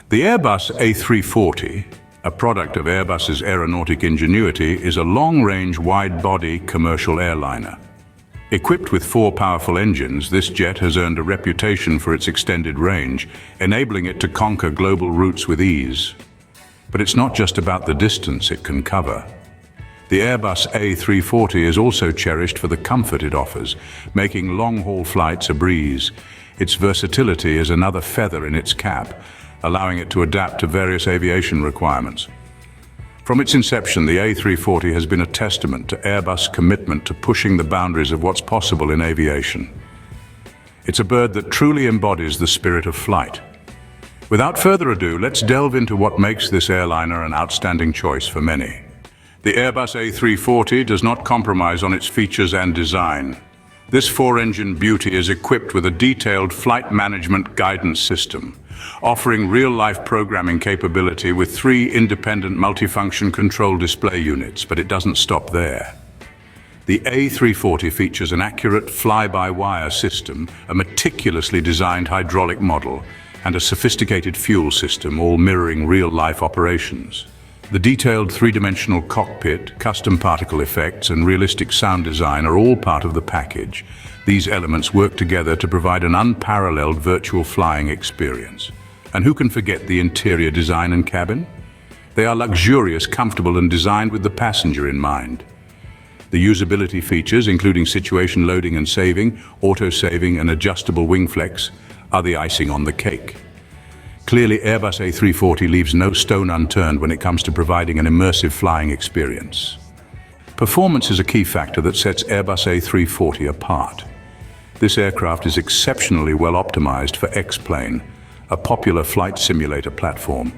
The Airbus A340, a product of Airbus's aeronautic ingenuity, is a long-range, wide-body commercial airliner. Equipped with 4 powerful engines, this jet has earned a reputation for its extended range, enabling it to conquer global routes with ease. But it's not just about the distance it can cover. The Airbus A340 is also cherished for the comfort it offers, making long-haul flights a breeze. Its versatility is another feather in its cap, allowing it to adapt to various aviation requirements. From its inception, the A340 has been a testament to Airbus' commitment to pushing the boundaries of what's possible in aviation. It's a bird that truly embodies the spirit of flight. Without further ado, let's delve into what makes this airliner an outstanding choice for many. The Airbus A340 does not compromise on its features and design. This 4-engine beauty is equipped with a detailed flight management guidance system, offering real-life programming capability with 3 independent multifunction control display units, but it doesn't stop there. The A340 features an accurate fly-by-wire system, a meticulously designed hydraulic model, and a sophisticated fuel system, all mirroring real-life operations. The detailed 3-dimensional cockpit, custom particle effects, and realistic sound design are all part of the package. These elements work together to provide an unparalleled virtual flying experience. And who can forget the interior design and cabin? They are luxurious, comfortable, and designed with the passenger in mind. The usability features, including situation loading and saving, auto-saving, and adjustable wing flex, are the icing on the cake. Clearly, Airbus A340 leaves no stone unturned when it comes to providing an immersive flying experience. Performance is a key factor that sets Airbus A340 apart. This aircraft is exceptionally well optimized for X-Plane, a popular flight simulator platform.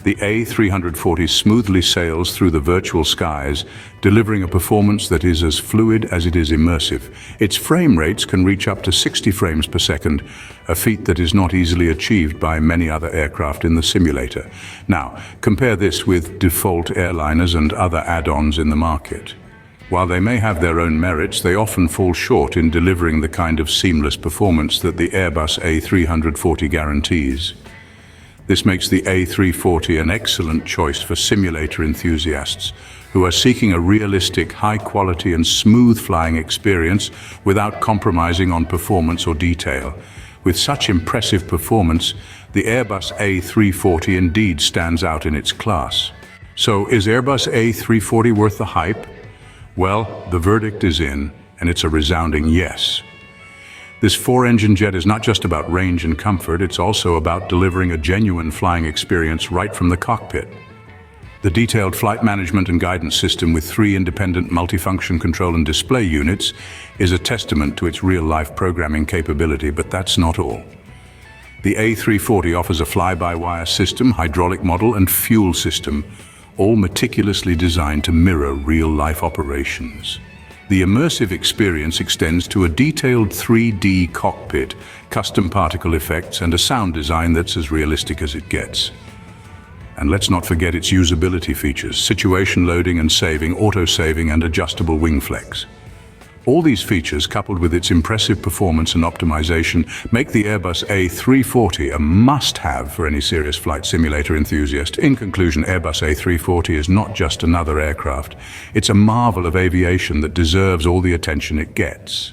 The A340 smoothly sails through the virtual skies, delivering a performance that is as fluid as it is immersive. Its frame rates can reach up to 60 frames per second, a feat that is not easily achieved by many other aircraft in the simulator. Now, compare this with default airliners and other add-ons in the market. While they may have their own merits, they often fall short in delivering the kind of seamless performance that the Airbus A340 guarantees. This makes the A340 an excellent choice for simulator enthusiasts who are seeking a realistic, high-quality and smooth flying experience without compromising on performance or detail. With such impressive performance, the Airbus A340 indeed stands out in its class. So, is Airbus A340 worth the hype? Well, the verdict is in, and it's a resounding yes. This 4-engine jet is not just about range and comfort, it's also about delivering a genuine flying experience right from the cockpit. The detailed flight management and guidance system with 3 independent multifunction control and display units is a testament to its real-life programming capability, but that's not all. The A340 offers a fly-by-wire system, hydraulic model, and fuel system, all meticulously designed to mirror real-life operations. The immersive experience extends to a detailed 3D cockpit, custom particle effects, and a sound design that's as realistic as it gets. And let's not forget its usability features: situation loading and saving, auto-saving, and adjustable wing flex. All these features, coupled with its impressive performance and optimization, make the Airbus A340 a must-have for any serious flight simulator enthusiast. In conclusion, Airbus A340 is not just another aircraft. It's a marvel of aviation that deserves all the attention it gets.